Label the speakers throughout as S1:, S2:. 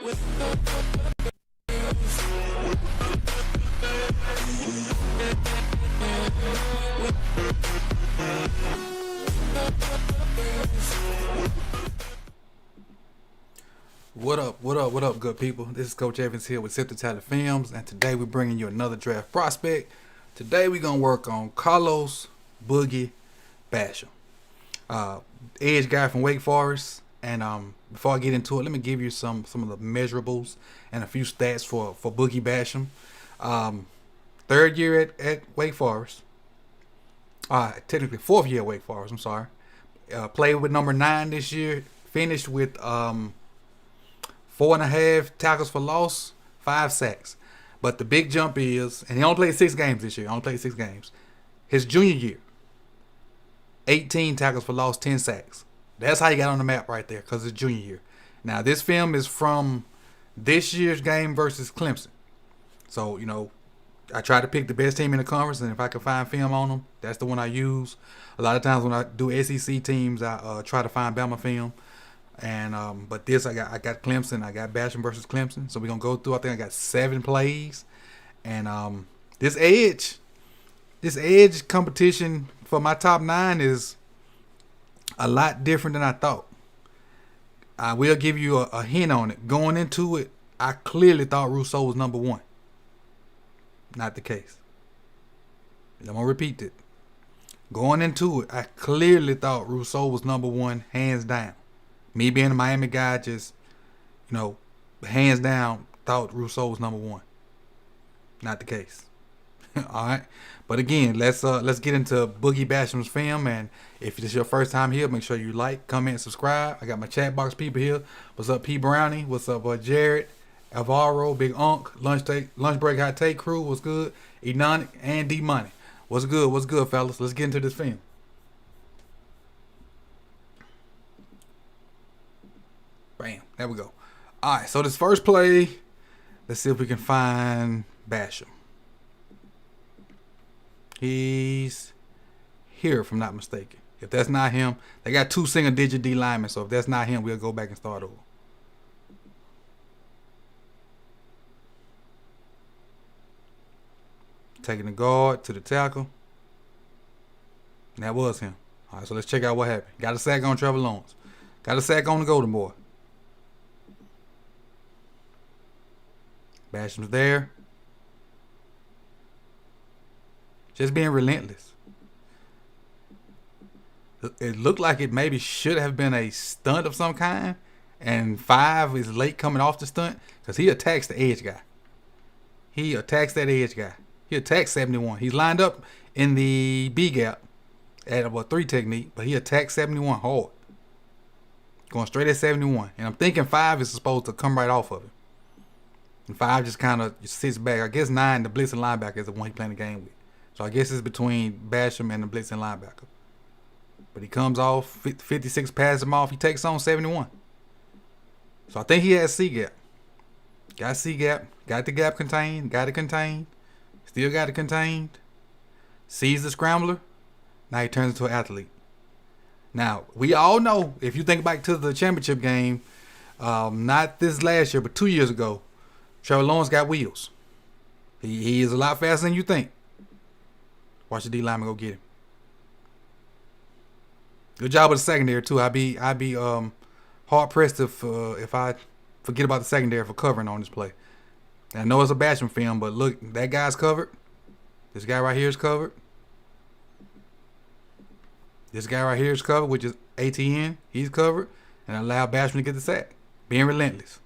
S1: What up, what up, good people? This is Coach Evans here with Sip2tally's Films, and today we're bringing you another draft prospect. Today we're going to work on Carlos Boogie Basham, edge guy from Wake Forest. And before I get into it, let me give you some of the measurables and a few stats for Boogie Basham. Third year at Wake Forest. Technically fourth year at Wake Forest, I'm sorry. Played with number 9 this year. Finished with 4.5 tackles for loss, 5 sacks. But the big jump is, and he only played 6 games this year. His junior year, 18 tackles for loss, 10 sacks. That's how he got on the map right there, because it's junior year. Now, this film is from this year's game versus Clemson. So, I try to pick the best team in the conference, and if I can find film on them, that's the one I use. A lot of times when I do SEC teams, I try to find Bama film. And but this I got Clemson, I got Basham versus Clemson. So we're gonna go through. I think I got 7 plays, and this edge competition for my top 9 is a lot different than I thought. I will give you a hint on it. Going into it, I clearly thought Rousseau was number 1. Not the case. I'm gonna repeat it. Going into it, I clearly thought Rousseau was number 1, hands down. Me being a Miami guy, just, hands down, thought Rousseau was number 1. Not the case. All right. But again, let's get into Boogie Basham's film. And if this is your first time here, make sure you like, comment, and subscribe. I got my chat box people here. What's up, P. Brownie? What's up, Jared? Alvaro, Big Unk, Lunch Break Hot Take Crew. What's good? Enonic and D Money. What's good, fellas? Let's get into this film. Bam. There we go. All right. So this first play, let's see if we can find Basham. He's here, if I'm not mistaken. If that's not him, they got 2 single-digit D linemen. So if that's not him, we'll go back and start over. Taking the guard to the tackle. And that was him. All right, so let's check out what happened. Got a sack on Trevor Lawrence. Got a sack on the Golden Boy. Basham's there. Just being relentless. It looked like it maybe should have been a stunt of some kind. And 5 is late coming off the stunt. Because he attacks the edge guy. He attacks that edge guy. He attacks 71. He's lined up in the B gap at about 3 technique. But he attacks 71 hard. Going straight at 71. And I'm thinking 5 is supposed to come right off of him. And 5 just kind of sits back. I guess 9, the blitzing linebacker, is the one he playing the game with. So I guess it's between Basham and the blitzing linebacker. But he comes off, 56 passes him off. He takes on 71. So I think he has C gap. Got C gap. Got the gap contained. Got it contained. Still got it contained. Sees the scrambler. Now he turns into an athlete. Now, we all know, if you think back to the championship game, not this last year, but 2 years ago, Trevor Lawrence got wheels. He is a lot faster than you think. Watch the D lineman go get him. Good job with the secondary too. I'd be hard pressed if I forget about the secondary for covering on this play. And I know it's a Basham film, but look, that guy's covered. This guy right here is covered. This guy right here is covered, which is ATN. He's covered, and allow Basham to get the sack. Being relentless.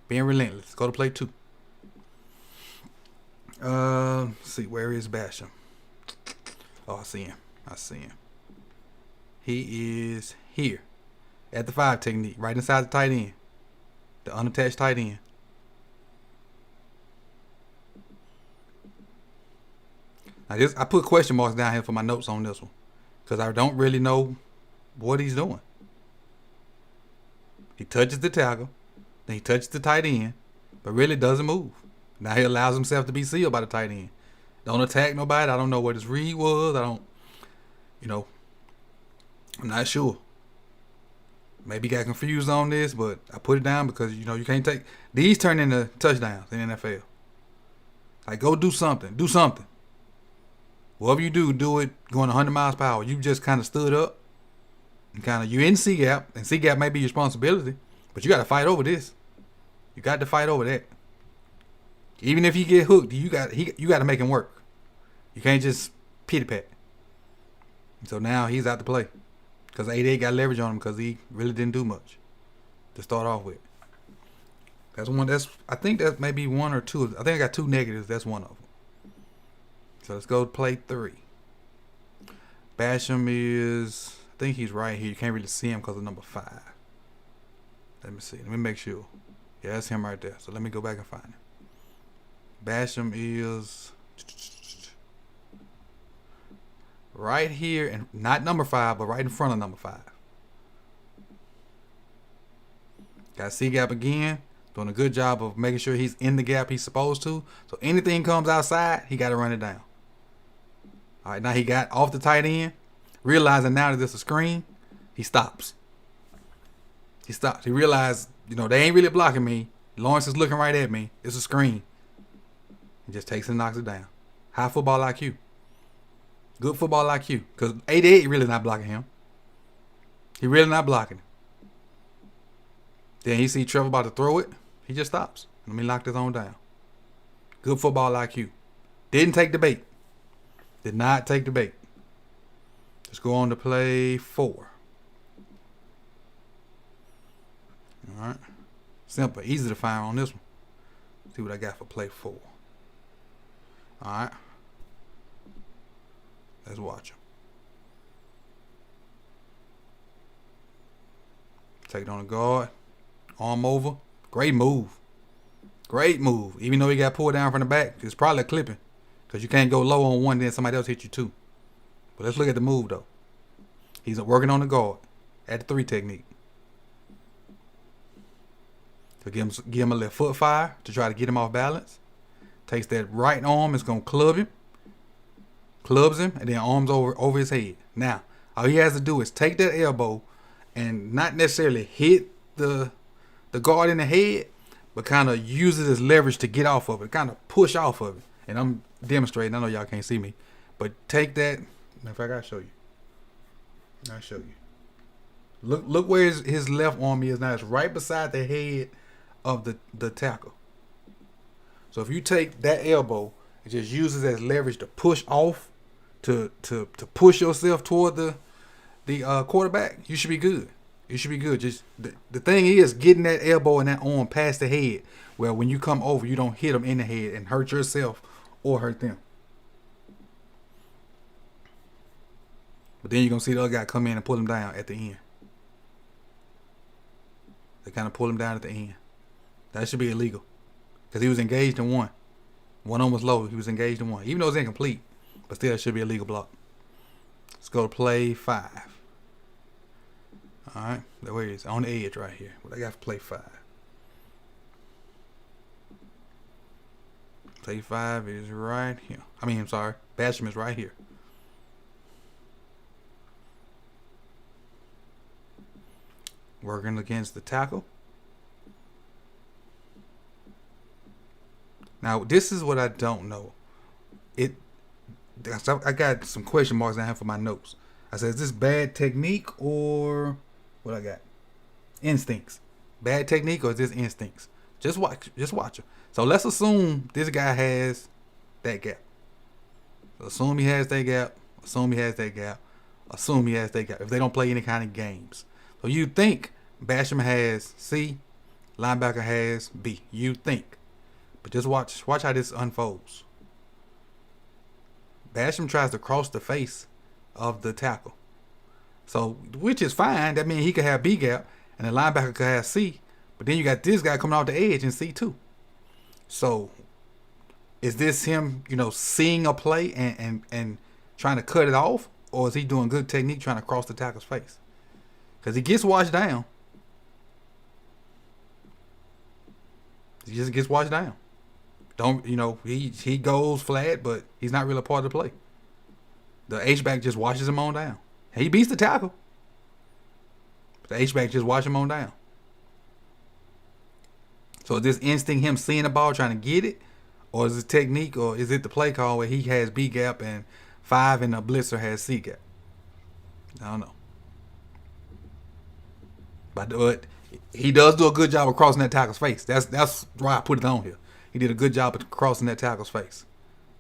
S1: Go to play 2. Let's see, where is Basham? Oh, I see him. He is here at the 5 technique, right inside the tight end, the unattached tight end. Now I put question marks down here for my notes on this one because I don't really know what he's doing. He touches the tackle, then he touches the tight end, but really doesn't move. Now he allows himself to be sealed by the tight end. Don't attack nobody. I don't know what his read was. I'm not sure. Maybe got confused on this, but I put it down because you know you can't take these turn into touchdowns in the NFL. Like go do something. Do something. Whatever you do it going 100 miles per hour. You just kind of stood up and kind of you in C gap, and C gap may be your responsibility, but you got to fight over this. You got to fight over that. Even if he get hooked, you got to make him work. You can't just pity pat. So now he's out to play because 8-8 got leverage on him because he really didn't do much to start off with. That's one. I think that may be one or two. I think I got two negatives. That's one of them. So let's go to play 3. Basham is, I think he's right here. You can't really see him because of number 5. Let me see. Let me make sure. Yeah, that's him right there. So let me go back and find him. Basham is right here, and not number 5, but right in front of number 5. Got C gap again. Doing a good job of making sure he's in the gap he's supposed to. So anything comes outside, he got to run it down. All right, now he got off the tight end. Realizing now that this is a screen, he stops. He stops. He realized, they ain't really blocking me. Lawrence is looking right at me. It's a screen. He just takes and knocks it down. High football IQ. Good football IQ. Because 8-8 really not blocking him. He really not blocking him. Then he see Trevor about to throw it. He just stops. Let me lock this on down. Good football IQ. Didn't take the bait. Did not take the bait. Let's go on to play 4. All right. Simple. Easy to find on this one. See what I got for play 4. All right. Let's watch him. Take it on the guard. Arm over. Great move. Great move. Even though he got pulled down from the back, it's probably a clipping. Because you can't go low on one, then somebody else hit you too. But let's look at the move, though. He's working on the guard at the 3 technique. So give him a little foot fire to try to get him off balance. Takes that right arm, it's going to club him. Clubs him, and then arms over his head. Now, all he has to do is take that elbow and not necessarily hit the guard in the head, but kind of use it as leverage to get off of it, kind of push off of it. And I'm demonstrating. I know y'all can't see me, but take that. In fact, I'll show you. I'll show you. Look where his left arm is now. It's right beside the head of the tackle. So if you take that elbow and just use it as leverage to push off, to push yourself toward the quarterback, you should be good. You should be good. Just the thing is getting that elbow and that arm past the head, where when you come over, you don't hit them in the head and hurt yourself or hurt them. But then you're going to see the other guy come in and pull him down at the end. They kind of pull him down at the end. That should be illegal. Because he was engaged in one. One arm was low. He was engaged in one. Even though it's incomplete. But still, it should be a legal block. Let's go to play 5. All right. Where is it? On the edge right here. What I got for play 5? Play 5 is right here. I'm sorry. Basham is right here. Working against the tackle. Now, this is what I don't know. I got some question marks I have for my notes. I said, is this bad technique or what I got? Instincts. Bad technique or is this instincts? Just watch it. So let's assume this guy has that gap. So assume he has that gap. Assume he has that gap. Assume he has that gap. If they don't play any kind of games. So you think Basham has C, linebacker has B. You think. But just watch how this unfolds. Basham tries to cross the face of the tackle. So, which is fine. That means he could have B gap and the linebacker could have C. But then you got this guy coming off the edge in C2. So, is this him, seeing a play and trying to cut it off? Or is he doing good technique trying to cross the tackle's face? Because he gets washed down. He just gets washed down. He goes flat, but he's not really a part of the play. The H-back just washes him on down. He beats the tackle. But The H-back just watch him on down. So is this instinct him seeing the ball trying to get it? Or is it technique? Or is it the play call where he has B gap and 5 and the blitzer has C gap? I don't know. But he does do a good job of crossing that tackle's face. That's why I put it on here. He did a good job of crossing that tackle's face.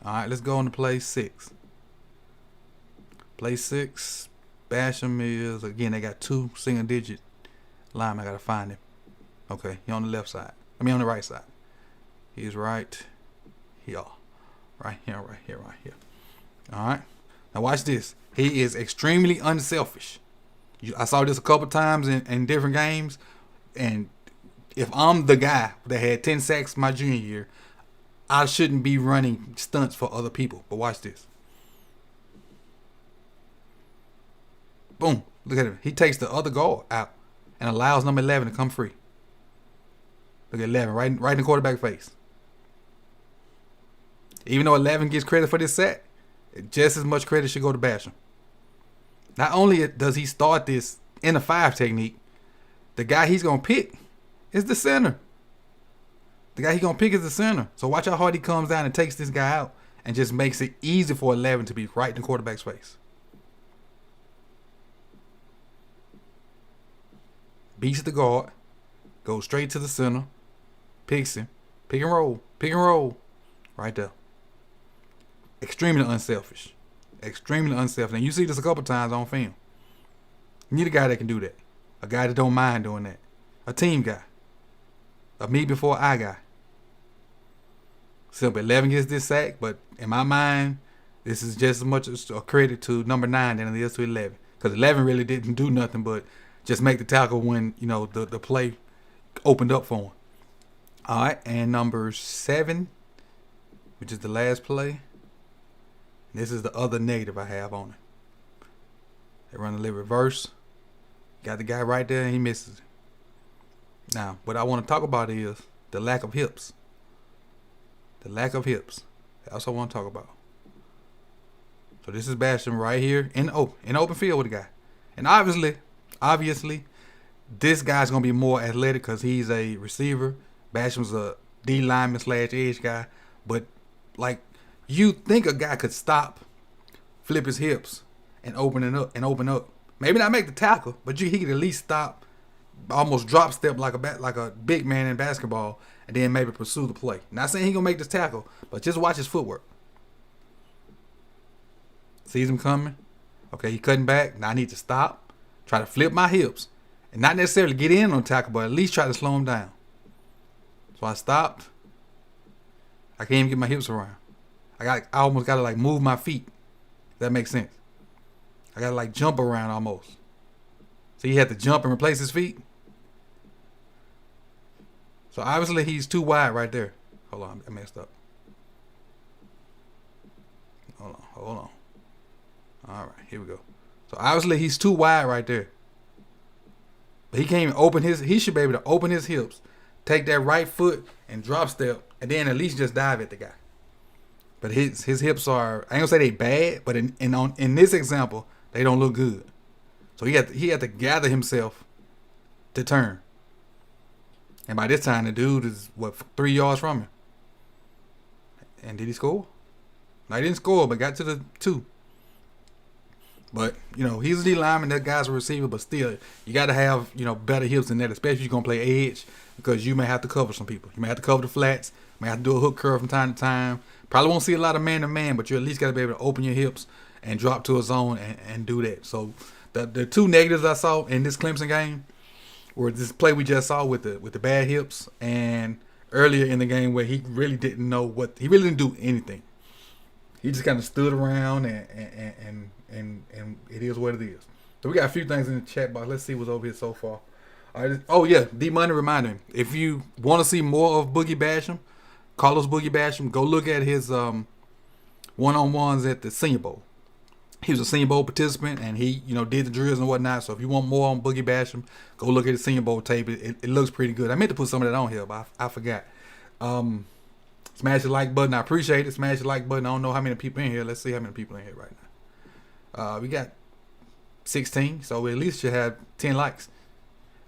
S1: All right, let's go on to play 6. Play 6. Basham is, again, they got 2 single-digit linemen. I got to find him. Okay, he on the left side. I mean, on the right side. He's right here. Right here. All right. Now watch this. He is extremely unselfish. I saw this a couple times in different games. And if I'm the guy that had 10 sacks my junior year, I shouldn't be running stunts for other people. But watch this. Boom. Look at him. He takes the other guard out and allows number 11 to come free. Look at 11, right in the quarterback face. Even though 11 gets credit for this sack, just as much credit should go to Basham. Not only does he start this in a 5 technique, the guy he's going to pick is the center. The guy he's going to pick is the center. So watch how hard he comes down and takes this guy out and just makes it easy for 11 to be right in the quarterback's face. Beats the guard, goes straight to the center, picks him, pick and roll, right there. Extremely unselfish. And you see this a couple times on film. You need a guy that can do that. A guy that don't mind doing that. A team guy. A me before I guy. Simple. 11 gets this sack, but in my mind, this is just as much a credit to number 9 than it is to 11. Because 11 really didn't do nothing but just make the tackle when, the play opened up for him. All right, and number 7, which is the last play. This is the other negative I have on it. They run a little reverse. Got the guy right there and he misses it. Now, what I want to talk about is the lack of hips. That's what I want to talk about. So this is Basham right here in the open field with the guy. And obviously, this guy's going to be more athletic because he's a receiver. Basham's a D lineman / edge guy. But, you think a guy could stop, flip his hips, and open up. Maybe not make the tackle, but he could at least stop, almost drop step like a big man in basketball, and then maybe pursue the play. Not saying he's going to make this tackle, but just watch his footwork. Sees him coming. Okay, he cutting back. Now I need to stop, try to flip my hips, and not necessarily get in on tackle, but at least try to slow him down. So I stopped. I can't even get my hips around. I almost got to move my feet. If that makes sense. I got to jump around almost. So he had to jump and replace his feet. So obviously he's too wide right there. Hold on, I messed up. Hold on. All right, here we go. So obviously he's too wide right there. But he can't even open he should be able to open his hips, take that right foot and drop step, and then at least just dive at the guy. But his hips are, I ain't gonna say they bad, but in this example, they don't look good. So he had to gather himself to turn. And by this time, the dude is 3 yards from him. And did he score? No, he didn't score, but got to the 2. But he's a D lineman. That guy's a receiver, but still, you got to have better hips than that, especially if you're gonna play edge, because you may have to cover some people. You may have to cover the flats. May have to do a hook curve from time to time. Probably won't see a lot of man-to-man, but you at least got to be able to open your hips and drop to a zone and do that. So the 2 negatives I saw in this Clemson game were this play we just saw with the bad hips, and earlier in the game where he really didn't do anything. He just kind of stood around and it is what it is. So we got a few things in the chat box. Let's see what's over here so far. All right. Oh yeah, D Money reminded him, if you want to see more of Boogie Basham, Carlos Boogie Basham, go look at his one-on-ones at the Senior Bowl. He was a Senior Bowl participant, and he, did the drills and whatnot. So if you want more on Boogie Basham, go look at the Senior Bowl tape. It looks pretty good. I meant to put some of that on here, but I forgot. Smash the like button. I appreciate it. Smash the like button. I don't know how many people in here. Let's see how many people in here right now. We got 16, so we at least should have 10 likes.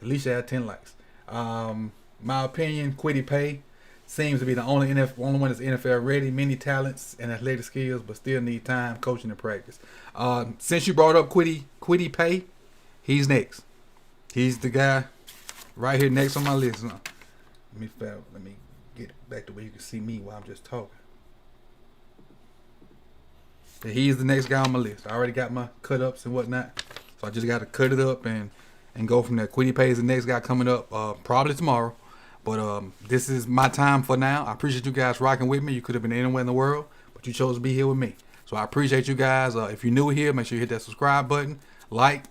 S1: At least you had 10 likes. My opinion, Quiddy Pay seems to be the only one that's NFL ready. Many talents and athletic skills, but still need time, coaching, and practice. Since you brought up Quiddy Pay, he's next. He's the guy right here next on my list. Let me get back to where you can see me while I'm just talking. He's the next guy on my list. I already got my cut ups and whatnot, so I just got to cut it up and go from there. Quiddy Pay is the next guy coming up, probably tomorrow. But this is my time for now. I appreciate you guys rocking with me. You could have been anywhere in the world, but you chose to be here with me. So I appreciate you guys. If you're new here, make sure you hit that subscribe button, like,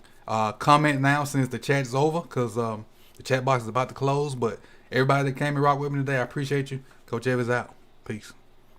S1: comment now since the chat is over, because the chat box is about to close. But everybody that came and rocked with me today, I appreciate you. Coach Evans out. Peace.